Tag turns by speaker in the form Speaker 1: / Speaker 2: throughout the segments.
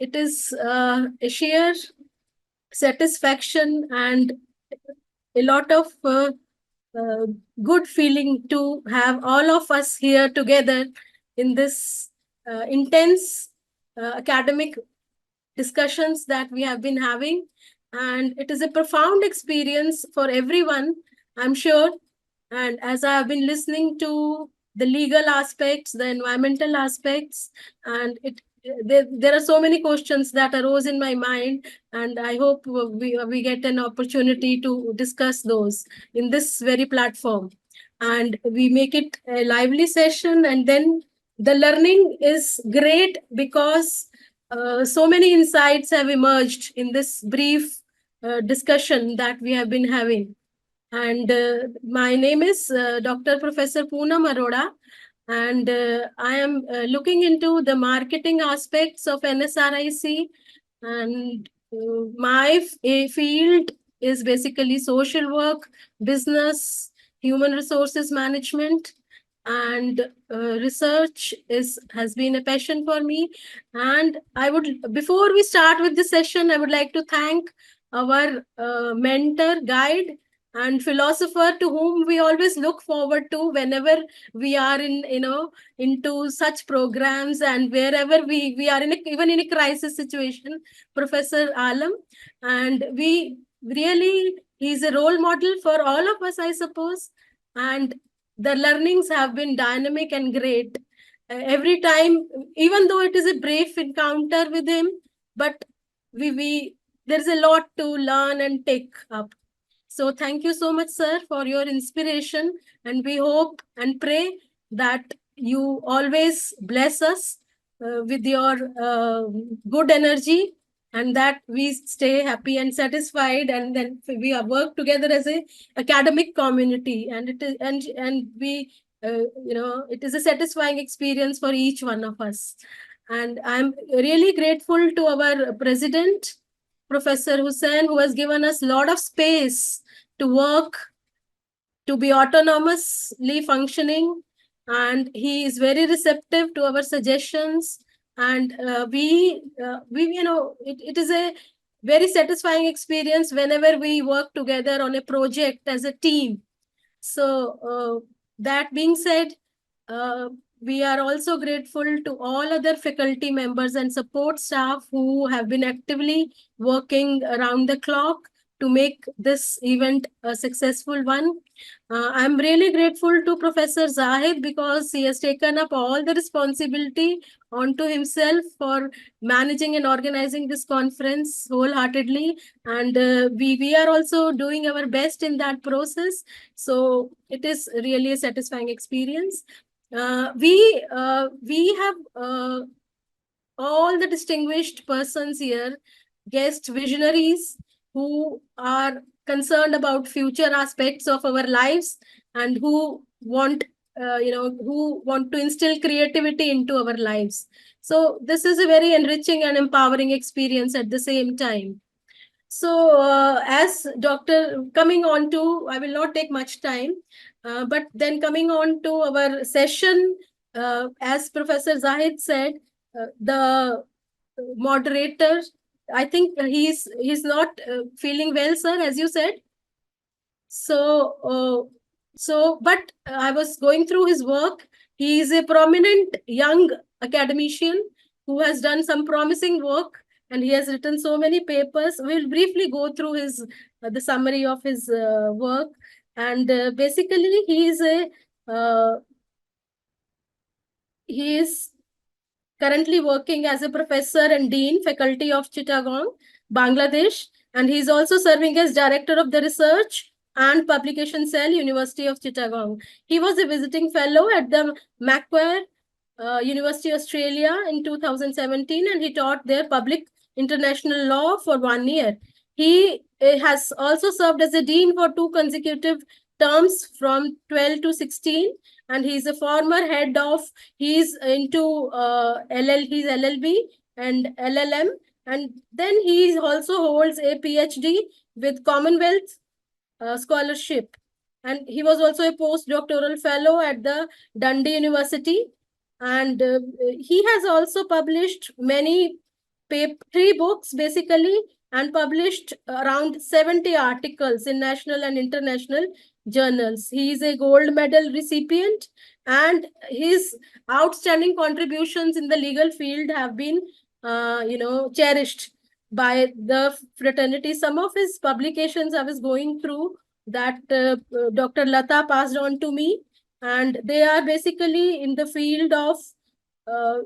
Speaker 1: It is a sheer satisfaction and a lot of uh, good feeling to have all of us here together in this intense academic discussions that we have been having. And it is a profound experience for everyone, I'm sure. And as I have been listening to the legal aspects, the environmental aspects, and there are so many questions that arose in my mind, and I hope we get an opportunity to discuss those in this very platform. And we make it a lively session, and then the learning is great because so many insights have emerged in this brief discussion that we have been having. And my name is Dr. Professor Poonam Arora, and I am looking into the marketing aspects of NSRIC. And my field is basically social work, business, human resources management, and research is has been a passion for me. And I would, before we start with the session, I would like to thank our mentor, guide, and philosopher to whom we always look forward to whenever we are in, into such programs, and wherever we are in even in a crisis situation, Professor Alam. And we really, he's a role model for all of us, I suppose. And the learnings have been dynamic and great every time, even though it is a brief encounter with him. But we there's a lot to learn and take up. So thank you so much, sir, for your inspiration. And we hope and pray that you always bless us with your good energy, and that we stay happy and satisfied, and then we are work together as a academic community. And it is, and we it is a satisfying experience for each one of us. And I'm really grateful to our president, Professor Hussain, who has given us a lot of space to work, to be autonomously functioning, and he is very receptive to our suggestions. And we it is a very satisfying experience whenever we work together on a project as a team. So that being said, uh, we are also grateful to all other faculty members and support staff who have been actively working around the clock to make this event a successful one. I'm really grateful to Professor Zahid because he has taken up all the responsibility onto himself for managing and organizing this conference wholeheartedly. And we are also doing our best in that process. So it is really a satisfying experience. We have all the distinguished persons here, guest visionaries who are concerned about future aspects of our lives, and who want who want to instill creativity into our lives. So this is a very enriching and empowering experience at the same time. So, as Dr. coming on to, I will not take much time, but then coming on to our session, as Professor Zahid said, the moderator, I think he's not feeling well, sir, as you said. So, but I was going through his work. He is a prominent young academician who has done some promising work, and he has written so many papers. We'll briefly go through his the summary of his work. And basically, uh, he is currently working as a professor and dean, faculty of Chittagong, Bangladesh, and he is also serving as director of the research and publication cell, University of Chittagong. He was a visiting fellow at the Macquarie University, Australia in 2017, and he taught there public international law for 1 year. He has also served as a dean for 2 consecutive terms from 12 to 16, and he is a former head of, he's into he's LLB and LLM, and then he also holds a PhD with Commonwealth scholarship. And he was also a postdoctoral fellow at the Dundee University. And he has also published many three books basically, and published around 70 articles in national and international journals. He is a gold medal recipient, and his outstanding contributions in the legal field have been, cherished by the fraternity. Some of his publications I was going through that Dr. Lata passed on to me, and they are basically in the field of uh,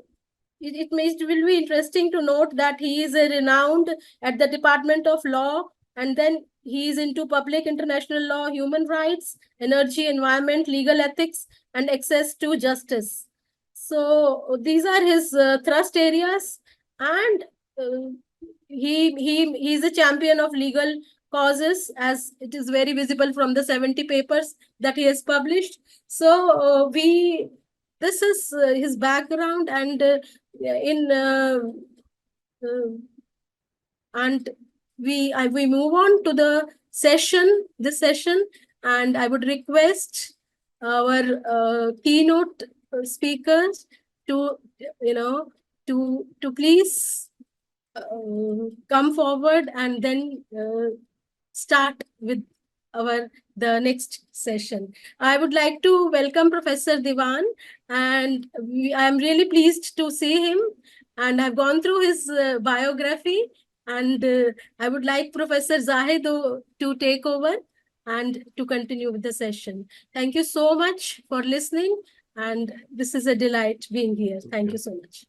Speaker 1: will be interesting to note that he is a renowned at the Department of Law, and then he is into public international law, human rights, energy, environment, legal ethics, and access to justice. So these are his thrust areas, and uh, he is a champion of legal causes, as it is very visible from the 70 papers that he has published. So we this is his background, and in uh, and we move on to the this session, and I would request our keynote speakers to, to please come forward, and then start with the next session. I would like to welcome Professor Diwan, and I am really pleased to see him, and I've gone through his biography, and I would like Professor Zahid to take over and to continue with the session. Thank you so much for listening, and this is a delight being here. Thank you so much.